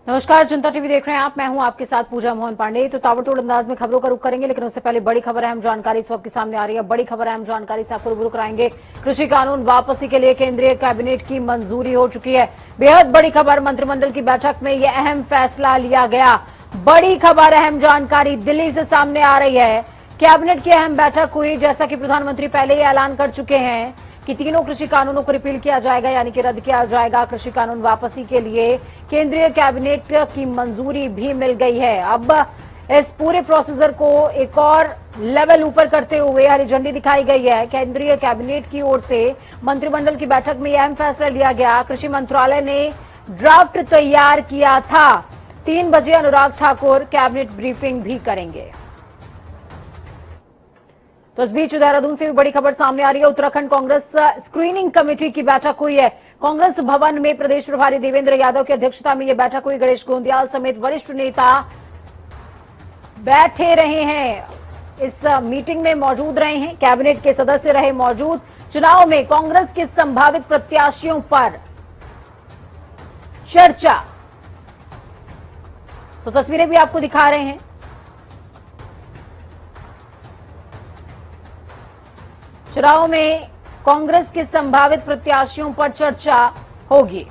नमस्कार, जनता टीवी देख रहे हैं आप। मैं हूं आपके साथ पूजा मोहन पांडे। तो ताबड़तोड़ अंदाज में खबरों का रुख करेंगे, लेकिन उससे पहले बड़ी खबर अहम जानकारी इस वक्त की सामने आ रही है। बड़ी खबर अहम जानकारी से आपको रूबरू कराएंगे। कृषि कानून वापसी के लिए केंद्रीय कैबिनेट की मंजूरी हो चुकी है। बेहद बड़ी खबर, मंत्रिमंडल की बैठक में यह अहम फैसला लिया गया। बड़ी खबर, अहम जानकारी दिल्ली से सामने आ रही है। कैबिनेट की अहम बैठक हुई, जैसा कि प्रधानमंत्री पहले ही ऐलान कर चुके हैं कि तीनों कृषि कानूनों को रिपील किया जाएगा, यानी कि रद्द किया जाएगा। कृषि कानून वापसी के लिए केंद्रीय कैबिनेट की मंजूरी भी मिल गई है। अब इस पूरे प्रोसीजर को एक और लेवल ऊपर करते हुए हरी झंडी दिखाई गई है। केंद्रीय कैबिनेट की ओर से मंत्रिमंडल की बैठक में यह अहम फैसला लिया गया। कृषि मंत्रालय ने ड्राफ्ट तैयार किया था। 3 बजे अनुराग ठाकुर कैबिनेट ब्रीफिंग भी करेंगे। तो इस बीच देहरादून से भी बड़ी खबर सामने आ रही है। उत्तराखंड कांग्रेस स्क्रीनिंग कमेटी की बैठक हुई है। कांग्रेस भवन में प्रदेश प्रभारी देवेंद्र यादव की अध्यक्षता में यह बैठक हुई। गणेश गोंदियाल समेत वरिष्ठ नेता बैठे रहे हैं, इस मीटिंग में मौजूद रहे हैं। कैबिनेट के सदस्य रहे मौजूद। चुनाव में कांग्रेस के संभावित प्रत्याशियों पर चर्चा। तो तस्वीरें भी आपको दिखा रहे हैं। चुनाव में कांग्रेस के संभावित प्रत्याशियों पर चर्चा होगी।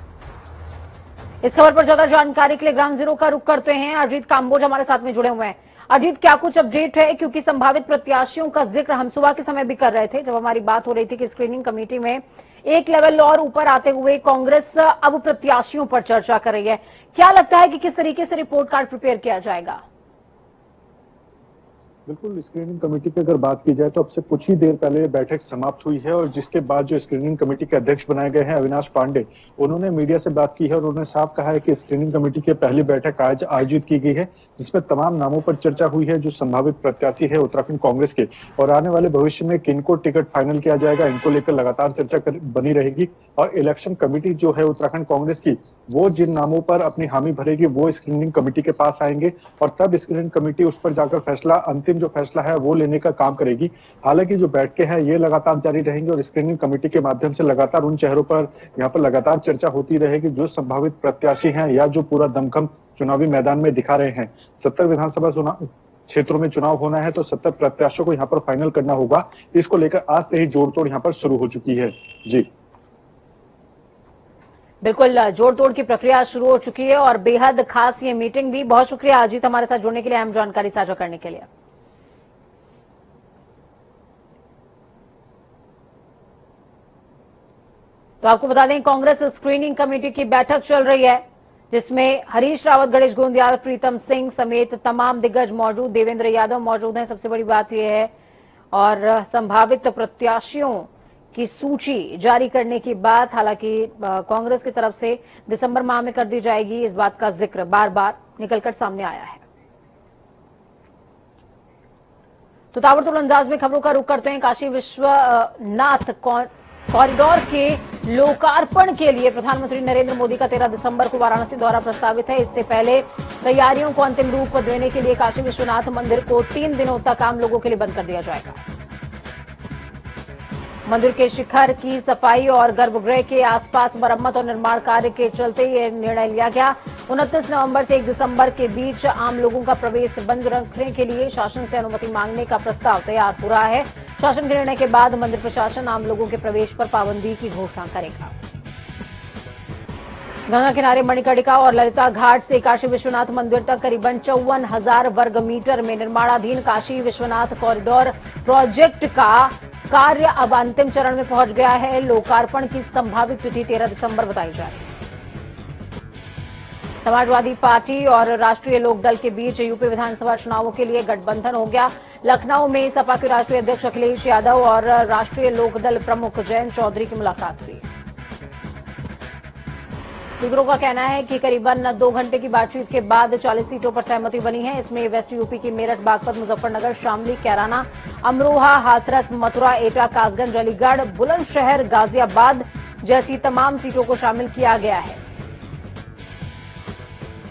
इस खबर पर ज्यादा जानकारी के लिए ग्राउंड जीरो का रुख करते हैं। अजीत काम्बोज हमारे साथ में जुड़े हुए हैं। अजीत, क्या कुछ अपडेट है? क्योंकि संभावित प्रत्याशियों का जिक्र हम सुबह के समय भी कर रहे थे, जब हमारी बात हो रही थी कि स्क्रीनिंग कमेटी में एक लेवल और ऊपर आते हुए कांग्रेस अब प्रत्याशियों पर चर्चा कर रही है। क्या लगता है कि किस तरीके से रिपोर्ट कार्ड प्रिपेयर किया जाएगा? बिल्कुल, स्क्रीनिंग कमेटी की अगर बात की जाए तो अब से कुछ ही देर पहले बैठक समाप्त हुई है और जिसके बाद जो स्क्रीनिंग कमेटी के अध्यक्ष बनाए गए हैं अविनाश पांडे, उन्होंने मीडिया से बात की है और उन्होंने साफ कहा है कि स्क्रीनिंग कमेटी की पहली बैठक आज आयोजित की गई है, जिसमें तमाम नामों पर चर्चा हुई है जो संभावित प्रत्याशी है उत्तराखंड कांग्रेस के, और आने वाले भविष्य में किनको टिकट फाइनल किया जाएगा, इनको लेकर लगातार चर्चा बनी रहेगी। और इलेक्शन कमेटी जो है उत्तराखंड कांग्रेस की, वो जिन नामों पर अपनी हामी भरेगी वो स्क्रीनिंग कमेटी के पास आएंगे और तब स्क्रीनिंग कमेटी उस पर जाकर फैसला, अंतिम जो फैसला है वो लेने का काम करेगी। हालांकि जो बैठकें हैं ये लगातार जारी रहेंगी और स्क्रीनिंग कमेटी के माध्यम से लगातार उन चेहरों पर यहाँ पर लगातार चर्चा होती रहेगी जो संभावित प्रत्याशी हैं या जो पूरा दमखम चुनावी मैदान में दिखा रहे हैं। 70 विधानसभा चुनाव क्षेत्रों में चुनाव होना है तो 70 प्रत्याशियों को यहाँ पर फाइनल करना होगा। इसको लेकर आज से ही जोड़तोड़ यहाँ पर शुरू हो चुकी है। जी बिल्कुल, जोड़ तोड़ की प्रक्रिया शुरू हो चुकी है और बेहद खास ये मीटिंग भी। बहुत शुक्रिया अजीत हमारे साथ जुड़ने के लिए, अहम जानकारी साझा करने के लिए। तो आपको बता दें, कांग्रेस स्क्रीनिंग कमेटी की बैठक चल रही है, जिसमें हरीश रावत, गणेश गोंदियाल, प्रीतम सिंह समेत तमाम दिग्गज मौजूद। देवेंद्र यादव मौजूद हैं। सबसे बड़ी बात यह है, और संभावित प्रत्याशियों की सूची जारी करने की बात हालांकि कांग्रेस की तरफ से दिसंबर माह में कर दी जाएगी, इस बात का जिक्र बार बार निकलकर सामने आया है। तो ताबड़तोड़ अंदाज में खबरों का रुख करते हैं। काशी विश्वनाथ कॉरिडोर के लोकार्पण के लिए प्रधानमंत्री नरेंद्र मोदी का 13 दिसंबर को वाराणसी दौरा प्रस्तावित है। इससे पहले तैयारियों को अंतिम रूप देने के लिए काशी विश्वनाथ मंदिर को 3 दिनों तक आम लोगों के लिए बंद कर दिया जाएगा। मंदिर के शिखर की सफाई और गर्भगृह के आसपास मरम्मत और निर्माण कार्य के चलते यह निर्णय लिया गया। 29 नवंबर से 1 दिसंबर के बीच आम लोगों का प्रवेश बंद रखने के लिए शासन से अनुमति मांगने का प्रस्ताव तैयार हो रहा है। शासन के निर्णय के बाद मंदिर प्रशासन आम लोगों के प्रवेश पर पाबंदी की घोषणा करेगा। गंगा किनारे मणिकर्णिका और ललिता घाट से काशी विश्वनाथ मंदिर तक करीबन 54,000 वर्ग मीटर में निर्माणाधीन काशी विश्वनाथ कॉरिडोर प्रोजेक्ट का कार्य अब अंतिम चरण में पहुंच गया है। लोकार्पण की संभावित तिथि 13 दिसंबर बताई जा रही है। समाजवादी पार्टी और राष्ट्रीय लोकदल के बीच यूपी विधानसभा चुनावों के लिए गठबंधन हो गया। लखनऊ में सपा के राष्ट्रीय अध्यक्ष अखिलेश यादव और राष्ट्रीय लोकदल प्रमुख जयंत चौधरी की मुलाकात हुई। सूत्रों का कहना है कि करीबन 2 घंटे की बातचीत के बाद 40 सीटों पर सहमति बनी है। इसमें वेस्ट यूपी की मेरठ, बागपत, मुजफ्फरनगर, शामली, कैराना, अमरोहा, हाथरस, मथुरा, एटा, कासगंज, अलीगढ़, बुलंदशहर, गाजियाबाद जैसी तमाम सीटों को शामिल किया गया है।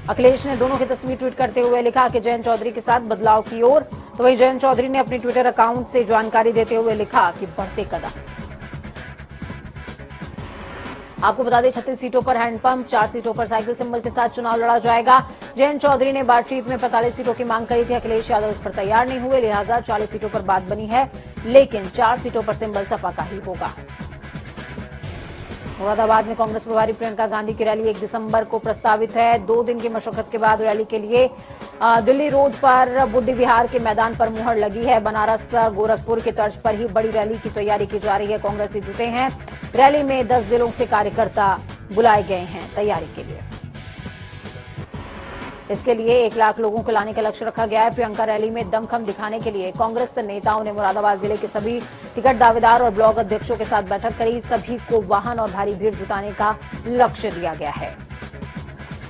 अखिलेश ने दोनों की तस्वीर ट्वीट करते हुए लिखा कि जयंत चौधरी के साथ बदलाव की ओर। तो वहीं जयंत चौधरी ने अपने ट्विटर अकाउंट से जानकारी देते हुए लिखा कि बढ़ते कदम। आपको बता दें 36 सीटों पर हैंडपंप, 4 सीटों पर साइकिल सिंबल के साथ चुनाव लड़ा जाएगा। जयंत चौधरी ने बातचीत में 45 सीटों की मांग करी थी। अखिलेश यादव इस पर तैयार नहीं हुए, लिहाजा 40 सीटों पर बात बनी है, लेकिन 4 सीटों पर सिंबल सपा का ही होगा। मुरादाबाद में कांग्रेस प्रभारी प्रियंका गांधी की रैली 1 दिसंबर को प्रस्तावित है। 2 दिन की मशक्कत के बाद रैली के लिए दिल्ली रोड पर बुद्ध विहार के मैदान पर मुहर लगी है। बनारस गोरखपुर के तर्ज पर ही बड़ी रैली की तैयारी की जा रही है। कांग्रेसी जुटे हैं। रैली में 10 जिलों से कार्यकर्ता बुलाए गए हैं तैयारी के लिए। इसके लिए 1 लाख लोगों को लाने का लक्ष्य रखा गया है। प्रियंका रैली में दमखम दिखाने के लिए कांग्रेस नेताओं ने मुरादाबाद जिले के सभी टिकट दावेदार और ब्लॉक अध्यक्षों के साथ बैठक करी। सभी को वाहन और भारी भीड़ जुटाने का लक्ष्य दिया गया है।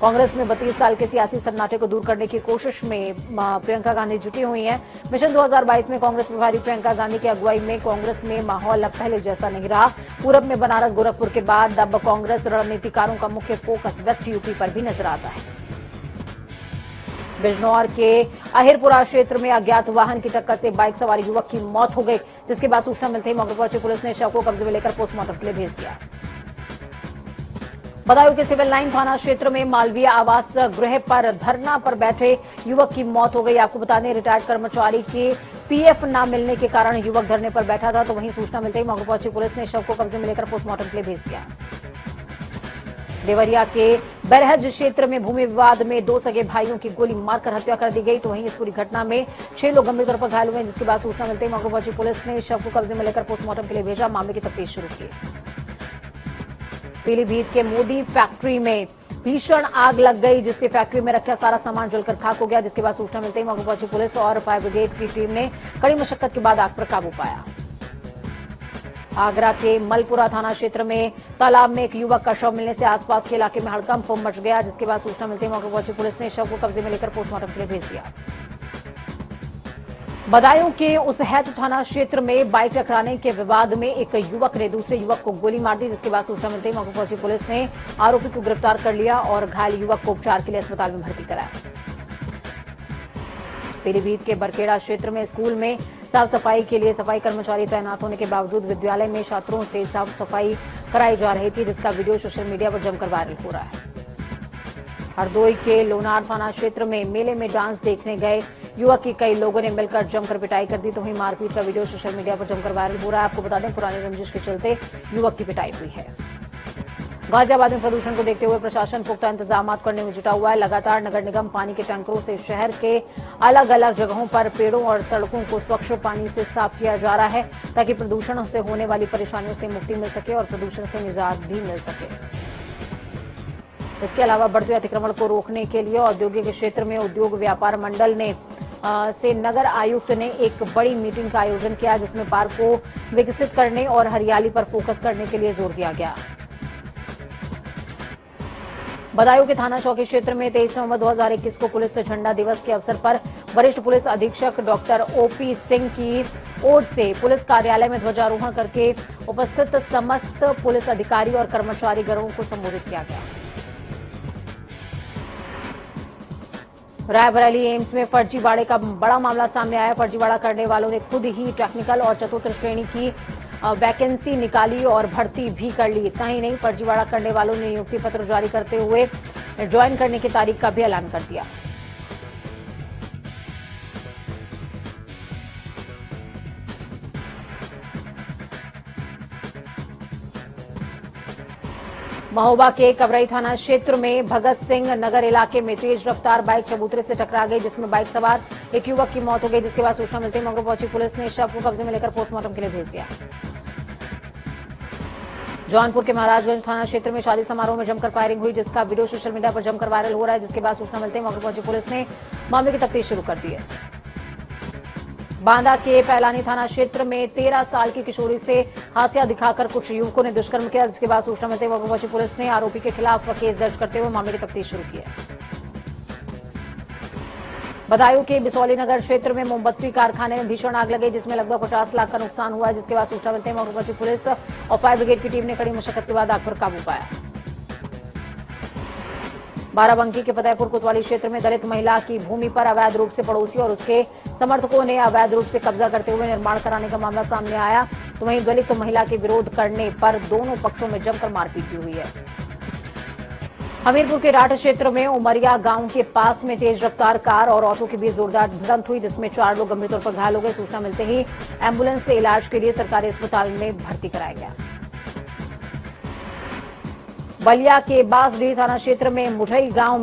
कांग्रेस में 32 साल के सियासी सन्नाटे को दूर करने की कोशिश में प्रियंका गांधी जुटी हुई हैं। मिशन 2022 में कांग्रेस प्रभारी प्रियंका गांधी की अगुवाई में कांग्रेस में माहौल अब पहले जैसा नहीं रहा। पूरब में बनारस गोरखपुर के बाद अब कांग्रेस रणनीतिकारों का मुख्य फोकस वेस्ट यूपी पर भी नजर आता है। बिजनौर के अहिरपुरा क्षेत्र में अज्ञात वाहन की टक्कर से बाइक सवार युवक की मौत हो गई, जिसके बाद सूचना मिलते ही मौके पहुंची पुलिस ने शव को कब्जे में लेकर पोस्टमार्टम के लिए भेज दिया। बदायूं के सिविल लाइन थाना क्षेत्र में मालवीय आवास गृह पर धरना पर बैठे युवक की मौत हो गई। आपको बता दें रिटायर्ड कर्मचारी के पीएफ न मिलने के कारण युवक धरने पर बैठा था, तो वहीं सूचना मिलते ही मौके पहुंची पुलिस ने शव को कब्जे में लेकर पोस्टमार्टम के लिए भेज दिया। देवरिया के बरहज क्षेत्र में भूमि विवाद में 2 सगे भाइयों की गोली मारकर हत्या कर दी गई, तो वहीं इस पूरी घटना में 6 लोग गंभीर तौर पर घायल हुए, जिसके बाद सूचना मिलते ही मौके पहुंची पुलिस ने शव को कब्जे में लेकर पोस्टमार्टम के लिए भेजा। मामले की तफ्तीश शुरू की। पीलीभीत के मोदी फैक्ट्री में भीषण आग लग गई, जिससे फैक्ट्री में रखा सारा सामान जलकर खाक हो गया, जिसके बाद सूचना मिलते ही मौके पहुंची पुलिस और फायर ब्रिगेड की टीम ने कड़ी मशक्कत के बाद आग पर काबू पाया। आगरा के मलपुरा थाना क्षेत्र में तालाब में एक युवक का शव मिलने से आसपास के इलाके में हड़कंप मच गया, जिसके बाद सूचना मिलते ही मौके पहुंची पुलिस ने शव को कब्जे में लेकर पोस्टमार्टम के लिए भेज दिया। बदायूं के उसहैत थाना क्षेत्र में बाइक टकराने के विवाद में एक युवक ने दूसरे युवक को गोली मार दी, जिसके बाद सूचना मिलते ही मौके पहुंची पुलिस ने आरोपी को गिरफ्तार कर लिया और घायल युवक को उपचार के लिए अस्पताल में भर्ती कराया। पीलीभीत के बरखेड़ा क्षेत्र में स्कूल में साफ सफाई के लिए सफाई कर्मचारी तैनात होने के बावजूद विद्यालय में छात्रों से साफ सफाई कराई जा रही थी, जिसका वीडियो सोशल मीडिया पर जमकर वायरल हो रहा है। हरदोई के लोनार थाना क्षेत्र में मेले में डांस देखने गए युवक की कई लोगों ने मिलकर जमकर पिटाई कर दी, तो वहीं मारपीट का वीडियो सोशल मीडिया पर जमकर वायरल हो रहा है। आपको बता दें पुरानी रंजिश के चलते युवक की पिटाई हुई है। गाजियाबाद में प्रदूषण को देखते हुए प्रशासन पुख्ता इंतजाम करने में जुटा हुआ है। लगातार नगर निगम पानी के टैंकरों से शहर के अलग अलग जगहों पर पेड़ों और सड़कों को स्वच्छ पानी से साफ किया जा रहा है, ताकि प्रदूषण से होने वाली परेशानियों से मुक्ति मिल सके और प्रदूषण से निजात भी मिल सके। इसके अलावा बढ़ते अतिक्रमण को रोकने के लिए औद्योगिक क्षेत्र में उद्योग व्यापार मंडल ने से नगर आयुक्त ने एक बड़ी मीटिंग का आयोजन किया, जिसमें पार्क को विकसित करने और हरियाली पर फोकस करने के लिए जोर दिया गया। बदायूं के थाना चौकी क्षेत्र में 23 नवंबर 2021 को पुलिस झंडा दिवस के अवसर पर वरिष्ठ पुलिस अधीक्षक डॉक्टर ओपी सिंह की ओर से पुलिस कार्यालय में ध्वजारोहण करके उपस्थित समस्त पुलिस अधिकारी और कर्मचारी गणों को संबोधित किया गया। रायबरेली एम्स में फर्जीवाड़े का बड़ा मामला सामने आया। फर्जीवाड़ा करने वालों ने खुद ही टेक्निकल और चतुर्थ श्रेणी की वैकेंसी निकाली और भर्ती भी कर ली। इतना ही नहीं, फर्जीवाड़ा करने वालों ने नियुक्ति पत्र जारी करते हुए ज्वाइन करने की तारीख का भी ऐलान कर दिया। महोबा के कवरई थाना क्षेत्र में भगत सिंह नगर इलाके में तेज रफ्तार बाइक चबूतरे से टकरा गई, जिसमें बाइक सवार एक युवक की मौत हो गई, जिसके बाद सूचना मिलते ही मौके पहुंची पुलिस ने शव को कब्जे में लेकर पोस्टमार्टम के लिए भेज दिया। जौनपुर के महाराजगंज थाना क्षेत्र में शादी समारोह में जमकर फायरिंग हुई, जिसका वीडियो सोशल मीडिया पर जमकर वायरल हो रहा है, जिसके बाद सूचना मिलते ही मौके पहुंची पुलिस ने मामले की तफ्तीश शुरू कर दी है। बांदा के पैलानी थाना क्षेत्र में 13 साल की किशोरी से हाशिया दिखाकर कुछ युवकों ने दुष्कर्म किया, जिसके बाद सूचना मिलते ही मौके पहुंची पुलिस ने आरोपी के खिलाफ केस दर्ज करते हुए मामले की तफ्तीश शुरू की है। बदायूं के बिसौली नगर क्षेत्र में मोमबत्ती कारखाने में भीषण आग लगी, जिसमें लगभग 50 लाख का नुकसान हुआ है, जिसके बाद सूचना मिलते ही मौके पहुंची पुलिस और फायर ब्रिगेड की टीम ने कड़ी मशक्कत के बाद आग पर काबू पाया। बाराबंकी के फतेहपुर कोतवाली क्षेत्र में दलित महिला की भूमि पर अवैध रूप से पड़ोसी और उसके समर्थकों ने अवैध रूप से कब्जा करते हुए निर्माण कराने का मामला सामने आया। तो वहीं दलित महिला के विरोध करने पर दोनों पक्षों में जमकर मारपीट भी हुई है। हमीरपुर के राठ क्षेत्र में उमरिया गांव के पास में तेज रफ्तार कार और ऑटो के बीच जोरदार भिड़ंत हुई, जिसमें 4 लोग गंभीर तौर पर घायल हो गए। सूचना मिलते ही एम्बुलेंस से इलाज के लिए सरकारी अस्पताल में भर्ती कराया गया। बलिया के बांसडीह थाना क्षेत्र में मझुई गांव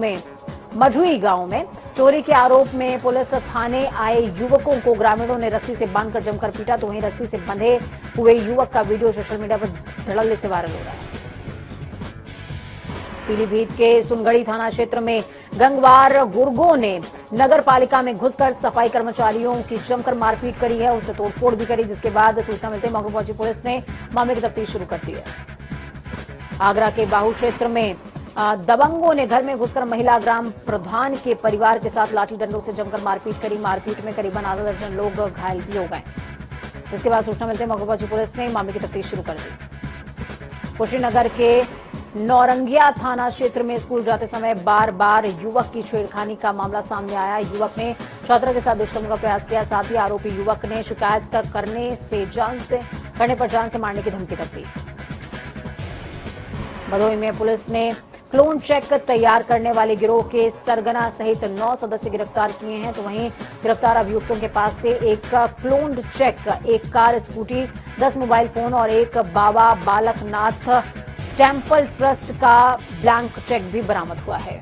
में चोरी के आरोप में पुलिस थाने आए युवकों को ग्रामीणों ने रस्सी से बांधकर जमकर पीटा। तो वहीं रस्सी से बंधे हुए युवक का वीडियो सोशल मीडिया पर धड़ल्ले से वायरल हो रहा है। पीलीभीत के सुनगढ़ी थाना क्षेत्र में गंगवार गुर्गों ने नगर पालिका में घुसकर सफाई कर्मचारियों की जमकर मारपीट करी है, उनसे तोड़फोड़ भी करी, जिसके बाद सूचना मिलते ही मौके पहुंची पुलिस ने मामले की तफ्तीश शुरू कर दी है। आगरा के बाहू क्षेत्र में दबंगों ने घर में घुसकर महिला ग्राम प्रधान के परिवार के साथ लाठी डंडों से जमकर मारपीट करी। मारपीट में करीबन आधा दर्जन लोग घायल भी हो गए। इसके बाद सूचना मिलते मौके पहुंची पुलिस ने मामले की तफ्तीश शुरू कर दी। कुशीनगर के नौरंगिया थाना क्षेत्र में स्कूल जाते समय बार बार युवक की छेड़खानी का मामला सामने आया। युवक ने छात्रा के साथ दुष्कर्म का प्रयास किया। साथ ही आरोपी युवक ने शिकायत करने पर जान से मारने की धमकी दी। भदोही में पुलिस ने क्लोन चेक तैयार करने वाले गिरोह के सरगना सहित 9 सदस्य गिरफ्तार किए हैं। तो वहीं गिरफ्तार अभियुक्तों के पास से एक क्लोन्ड चेक, एक कार, स्कूटी, 10 मोबाइल फोन और एक बाबा बालकनाथ टेम्पल ट्रस्ट का ब्लैंक चेक भी बरामद हुआ है।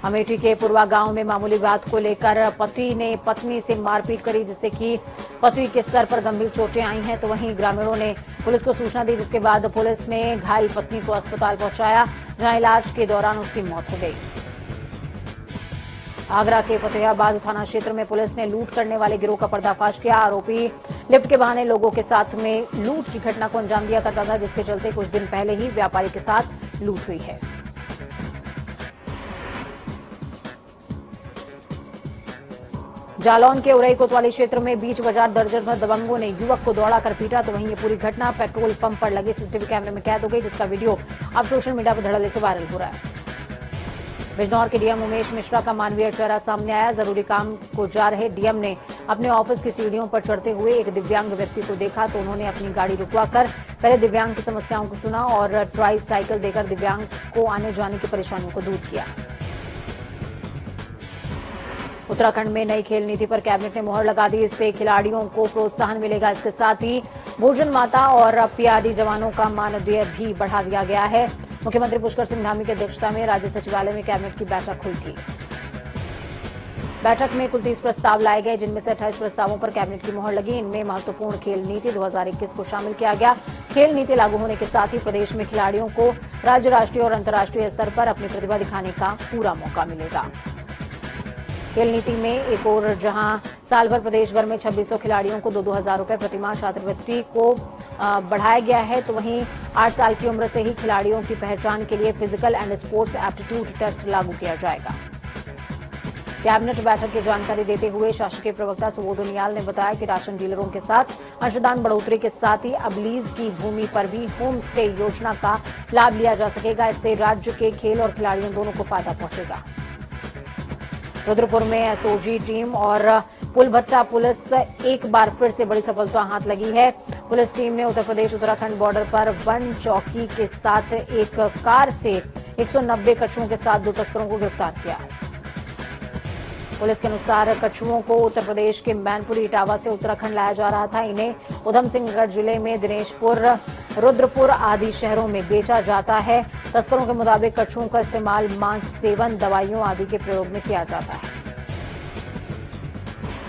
अमेठी के पुरवा गांव में मामूली बात को लेकर पति ने पत्नी से मारपीट करी, जिससे कि पति के सर पर गंभीर चोटें आई हैं। तो वहीं ग्रामीणों ने पुलिस को सूचना दी, जिसके बाद पुलिस ने घायल पत्नी को अस्पताल पहुंचाया, जहां इलाज के दौरान उसकी मौत हो गई। आगरा के फतेहाबाद थाना क्षेत्र में पुलिस ने लूट करने वाले गिरोह का पर्दाफाश किया। आरोपी लिफ्ट के बहाने लोगों के साथ में लूट की घटना को अंजाम दिया करता था, जिसके चलते कुछ दिन पहले ही व्यापारी के साथ लूट हुई है। जालौन के उरई कोतवाली क्षेत्र में बीच बाजार दर्जन भर दबंगों ने युवक को दौड़ाकर पीटा। तो वहीं ये पूरी घटना पेट्रोल पंप पर लगे सीसीटीवी कैमरे में कैद हो गई, जिसका वीडियो अब सोशल मीडिया पर धड़ल्ले से वायरल हो रहा है। बिजनौर के डीएम उमेश मिश्रा का मानवीय चेहरा सामने आया। जरूरी काम को जा रहे डीएम ने अपने ऑफिस की सीढ़ियों पर चढ़ते हुए एक दिव्यांग व्यक्ति को देखा, तो उन्होंने अपनी गाड़ी रुकवाकर पहले दिव्यांग की समस्याओं को सुना और ट्राई साइकिल देकर दिव्यांग को आने जाने की परेशानियों को दूर किया। उत्तराखंड में नई खेल नीति पर कैबिनेट ने मुहर लगा दी। इससे खिलाड़ियों को प्रोत्साहन मिलेगा। इसके साथ ही भोजन माता और पीआरडी जवानों का मानदेय भी बढ़ा दिया गया है। मुख्यमंत्री पुष्कर सिंह धामी की अध्यक्षता में राज्य सचिवालय में कैबिनेट की बैठक हुई थी। बैठक में कुल 30 प्रस्ताव लाए गए, जिनमें से 28 प्रस्तावों पर कैबिनेट की मुहर लगी। इनमें महत्वपूर्ण खेल नीति 2021 को शामिल किया गया। खेल नीति लागू होने के साथ ही प्रदेश में खिलाड़ियों को राज्य, राष्ट्रीय और अंतर्राष्ट्रीय स्तर पर अपनी प्रतिभा दिखाने का पूरा मौका मिलेगा। खेल नीति में एक और जहां साल भर प्रदेश भर में 2600 खिलाड़ियों को 2-2 हजार रुपए प्रतिमाह छात्रवृत्ति को बढ़ाया गया है, तो वहीं 8 साल की उम्र से ही खिलाड़ियों की पहचान के लिए physical and sports aptitude test लागू किया जाएगा। कैबिनेट बैठक की जानकारी देते हुए शासकीय प्रवक्ता सुबोध उनियाल ने बताया कि राशन डीलरों के साथ अंशदान बढ़ोतरी के साथ ही अब लीज की भूमि पर भी होम स्टे योजना का लाभ लिया जा सकेगा। इससे राज्य के खेल और खिलाड़ियों दोनों को फायदा पहुंचेगा। रुद्रपुर में एसओजी टीम और पुलभट्टा पुलिस एक बार फिर से बड़ी सफलता हाथ लगी है। पुलिस टीम ने उत्तर प्रदेश उत्तराखंड बॉर्डर पर वन चौकी के साथ एक कार से 190 कछुओं के साथ 2 तस्करों को गिरफ्तार किया। पुलिस के अनुसार कछुओं को उत्तर प्रदेश के मैनपुरी इटावा से उत्तराखंड लाया जा रहा था। इन्हें उधम सिंहगढ़ जिले में दिनेशपुर, रुद्रपुर आदि शहरों में बेचा जाता है। तस्करों के मुताबिक कछुओं का इस्तेमाल मांस सेवन, दवाइयों आदि के प्रयोग में किया जाता है।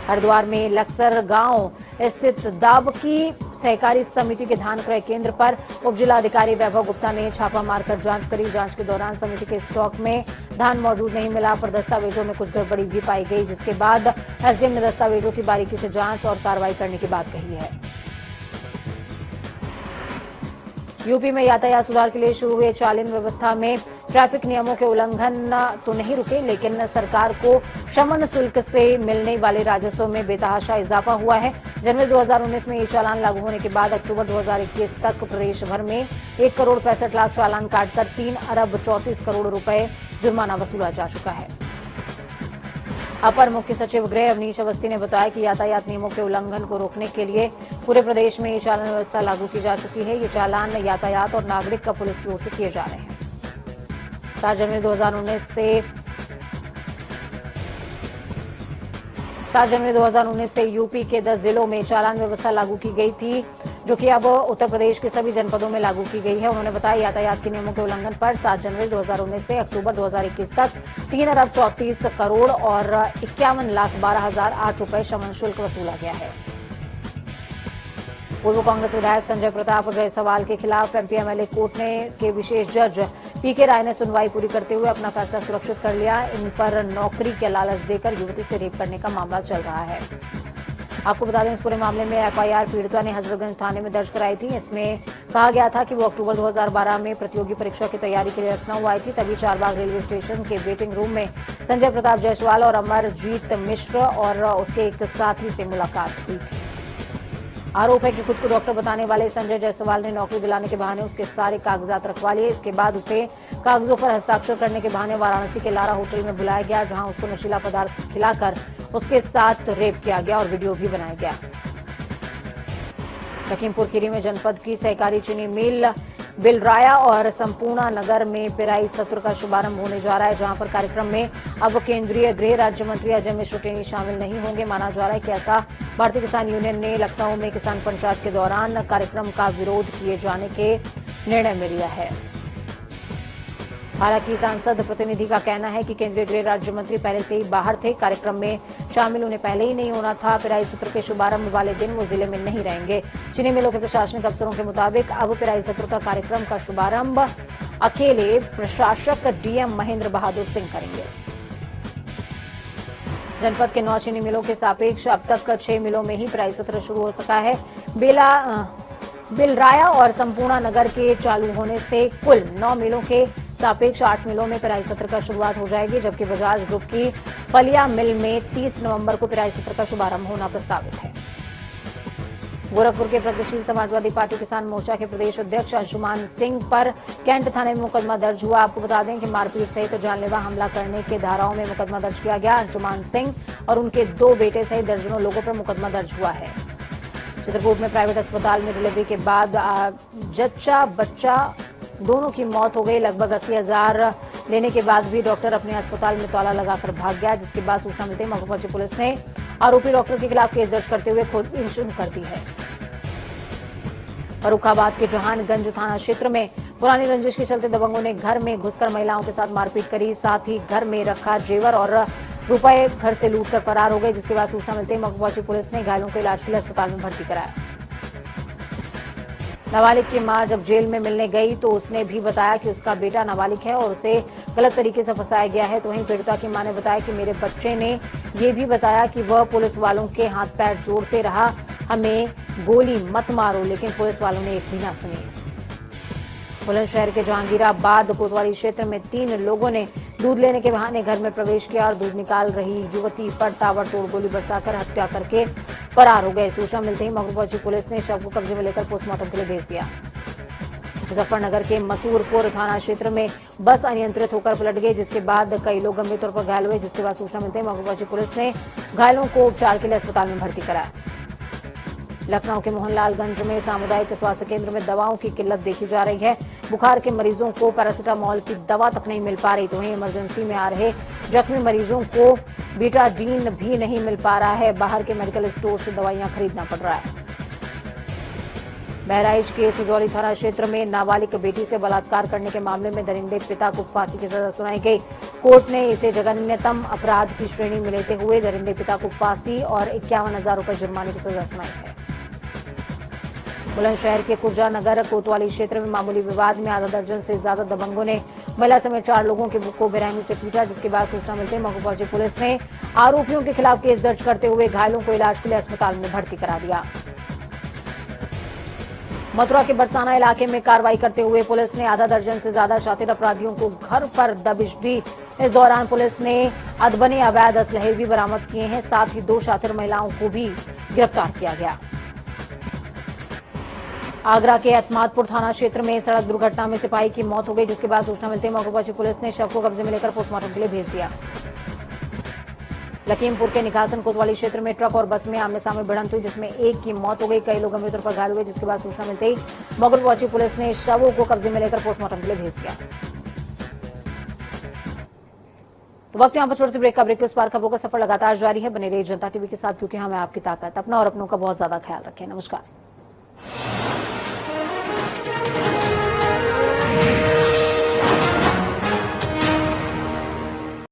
हरिद्वार में लक्सर गांव स्थित दाबकी सहकारी समिति के धान क्रय केंद्र पर उप जिलाधिकारी वैभव गुप्ता ने छापा मारकर जांच करी। जांच के दौरान समिति के स्टॉक में धान मौजूद नहीं मिला, पर दस्तावेजों में कुछ गड़बड़ी भी पाई गई, जिसके बाद एसडीएम ने दस्तावेजों की बारीकी से जांच और कार्रवाई करने की बात कही है। यूपी में यातायात सुधार के लिए शुरू हुए चालान व्यवस्था में ट्रैफिक नियमों के उल्लंघन तो नहीं रुके, लेकिन सरकार को शमन शुल्क से मिलने वाले राजस्व में बेतहाशा इजाफा हुआ है। जनवरी 2019 में ये चालान लागू होने के बाद अक्टूबर 2021 तक प्रदेश भर में 1 करोड़ 65 लाख चालान काटकर 3 अरब 34 करोड़ रुपए जुर्माना वसूला जा चुका है। अपर मुख्य सचिव गृह अवनीश अवस्थी ने बताया कि यातायात नियमों के उल्लंघन को रोकने के लिए पूरे प्रदेश में ये चालान व्यवस्था लागू की जा चुकी है। ये चालान यातायात और नागरिक का पुलिस की ओर से किए जा रहे हैं। 7 जनवरी 2019 से यूपी के 10 जिलों में चालान व्यवस्था लागू की गई थी, जो कि अब उत्तर प्रदेश के सभी जनपदों में लागू की गई है। उन्होंने बताया यातायात के नियमों के उल्लंघन पर 7 जनवरी 2019 से अक्टूबर 2021 तक 3 अरब 34 करोड़ और 51,12,008 रुपए शमन शुल्क वसूला गया है। पूर्व कांग्रेस विधायक संजय प्रताप जायसवाल के खिलाफ एमपी-एमएलए कोर्ट के विशेष जज पीके राय ने सुनवाई पूरी करते हुए अपना फैसला सुरक्षित कर लिया। इन पर नौकरी के लालच देकर युवती से रेप करने का मामला चल रहा है। आपको बता दें, इस पूरे मामले में एफआईआर पीड़िता ने हजरतगंज थाने में दर्ज कराई थी। इसमें कहा गया था कि वो अक्टूबर 2012 में प्रतियोगी परीक्षा की तैयारी के लिए लखनऊ आई थी। तभी चारबाग रेलवे स्टेशन के वेटिंग रूम में संजय प्रताप जायसवाल और अमरजीत मिश्र और उसके एक साथी से मुलाकात हुई थी। आरोप है कि खुद को डॉक्टर बताने वाले संजय जायसवाल ने नौकरी दिलाने के बहाने उसके सारे कागजात रखवा लिए। इसके बाद उसे कागजों पर हस्ताक्षर करने के बहाने वाराणसी के लारा होटल में बुलाया गया, जहां उसको नशीला पदार्थ खिलाकर उसके साथ रेप किया गया और वीडियो भी बनाया गया। लखीमपुर खीरी में जनपद की सहकारी चीनी मिल बिलराया और संपूर्णा नगर में पेराई सत्र का शुभारंभ होने जा रहा है, जहां पर कार्यक्रम में अब केंद्रीय गृह राज्य मंत्री अजय मिश्र टेनी शामिल नहीं होंगे। माना जा रहा है कि ऐसा भारतीय किसान यूनियन ने लखनऊ में किसान पंचायत के दौरान कार्यक्रम का विरोध किए जाने के निर्णय में लिया है। हालांकि सांसद प्रतिनिधि का कहना है कि केंद्रीय गृह राज्य मंत्री पहले से ही बाहर थे, कार्यक्रम में शामिल उन्हें पहले ही नहीं होना था। पेराई सत्र के शुभारंभ वाले दिन वो जिले में नहीं रहेंगे। चीनी मिलों के प्रशासनिक अफसरों के मुताबिक अब पेराई सत्र का कार्यक्रम का शुभारंभ अकेले प्रशासक डीएम महेंद्र बहादुर सिंह करेंगे। जनपद के 9 चीनी मिलों के सापेक्ष अब तक 6 मिलों में ही पेराई सत्र शुरू हो सका है। बिलराया और संपूर्णा नगर के चालू होने से कुल 9 मिलों के सापेक्ष 8 मिलों में पेराई सत्र का शुरुआत हो जाएगी, जबकि बजाज ग्रुप की फलिया मिल में 30 नवंबर को पेराई सत्र का शुभारंभ होना प्रस्तावित है। गोरखपुर के प्रगतिशील समाजवादी पार्टी किसान मोर्चा के प्रदेश अध्यक्ष अंशुमान सिंह पर कैंट थाने में मुकदमा दर्ज हुआ। आपको बता दें कि मारपीट सहित जानलेवा हमला करने के धाराओं में मुकदमा दर्ज किया गया। अंशुमान सिंह और उनके 2 बेटे सहित दर्जनों लोगों पर मुकदमा दर्ज हुआ है। चित्रकूट में प्राइवेट अस्पताल में डिलीवरी के बाद जच्चा बच्चा दोनों की मौत हो गई। लगभग 80,000 लेने के बाद भी डॉक्टर अपने अस्पताल में ताला लगाकर भाग गया, जिसके बाद सूचना मिलते ही मौके पहुंची पुलिस ने आरोपी डॉक्टर के खिलाफ केस दर्ज करते हुए खोजबीन शुरू कर दी है। फर्रुखाबाद के जहानगंज थाना क्षेत्र में पुरानी रंजिश के चलते दबंगों ने घर में घुसकर महिलाओं के साथ मारपीट करी, साथ ही घर में रखा जेवर और रुपए घर से लूटकर फरार हो गए, जिसके बाद सूचना मिलते ही मौके पहुंची पुलिस ने घायलों को इलाज के लिए अस्पताल में भर्ती कराया। नाबालिग की मां जब जेल में मिलने गई तो उसने भी बताया कि उसका बेटा नाबालिग है और उसे गलत तरीके से फंसाया गया है। तो वहीं पीड़िता की मां ने बताया कि मेरे बच्चे ने ये भी बताया कि वह पुलिस वालों के हाथ पैर जोड़ते रहा, हमें गोली मत मारो, लेकिन पुलिस वालों ने एक भी ना सुनी। बुलंदशहर के जहांगीराबाद कोतवाली क्षेत्र में 3 लोगों ने दूध लेने के बहाने घर में प्रवेश किया और दूध निकाल रही युवती पर ताबड़तोड़ गोली बरसाकर हत्या करके फरार हो गए। सूचना मिलते ही मौके पहुंची पुलिस ने शव को कब्जे में लेकर पोस्टमार्टम के लिए भेज दिया। मुजफ्फरनगर के मसूरपुर थाना क्षेत्र में बस अनियंत्रित होकर पलट गई, जिसके बाद कई लोग गंभीर तौर पर घायल हुए, जिसके बाद सूचना मिलते ही मौके पहुंची पुलिस ने घायलों को उपचार के लिए अस्पताल में भर्ती कराया। लखनऊ के मोहनलालगंज में सामुदायिक स्वास्थ्य केंद्र में दवाओं की किल्लत देखी जा रही है। बुखार के मरीजों को पैरासिटामोल की दवा तक नहीं मिल पा रही, तो वहीं इमरजेंसी में आ रहे जख्मी मरीजों को बीटाडीन भी नहीं मिल पा रहा है। बाहर के मेडिकल स्टोर से दवाइयां खरीदना पड़ रहा है। बहराइच के सुजौली थाना क्षेत्र में नाबालिग बेटी से बलात्कार करने के मामले में दरिंदे पिता को फांसी की सजा सुनाई गई। कोर्ट ने इसे जघन्यतम अपराध की श्रेणी में लेते हुए दरिंदे पिता को फांसी और 51,000 रुपए जुर्माने की सजा सुनाई है। बुलंदशहर के कुर्जा नगर कोतवाली क्षेत्र में मामूली विवाद में आधा दर्जन से ज्यादा दबंगों ने महिला समेत 4 लोगों को बेरहमी से पीटा, जिसके बाद सूचना मिलते ही मौके पहुंची पुलिस ने आरोपियों के खिलाफ केस दर्ज करते हुए घायलों को इलाज के लिए अस्पताल में भर्ती करा दिया। मथुरा के बरसाना इलाके में कार्रवाई करते हुए पुलिस ने आधा दर्जन से ज्यादा शातिर अपराधियों को घर पर दबिश दी। इस दौरान पुलिस ने अधबने अवैध असलहे भी बरामद किए हैं। साथ ही 2 शातिर महिलाओं को भी गिरफ्तार किया गया। आगरा के अतमादपुर थाना क्षेत्र में सड़क दुर्घटना में सिपाही की मौत हो गई, जिसके बाद सूचना मिलते ही मौके पहुंची पुलिस ने शव को कब्जे में लेकर पोस्टमार्टम के लिए भेज दिया। लखीमपुर के निकासन कोतवाली क्षेत्र में ट्रक और बस में आमने सामने भिड़ंत हुई, जिसमें एक की मौत हो गई, कई लोग गंभीर तौर पर घायल हुए, जिसके बाद सूचना मिलते ही मौके पर पहुंची पुलिस ने शवों को कब्जे में लेकर पोस्टमार्टम के लिए भेज दिया। तो वक्त यहाँ पर छोटे से ब्रेक का ब्रेक, उस पार खबरों का सफर लगातार जारी है। बने रहिए जनता टीवी के साथ, क्योंकि हमें आपकी ताकत। अपना और अपनों का बहुत ज्यादा ख्याल रखें। नमस्कार।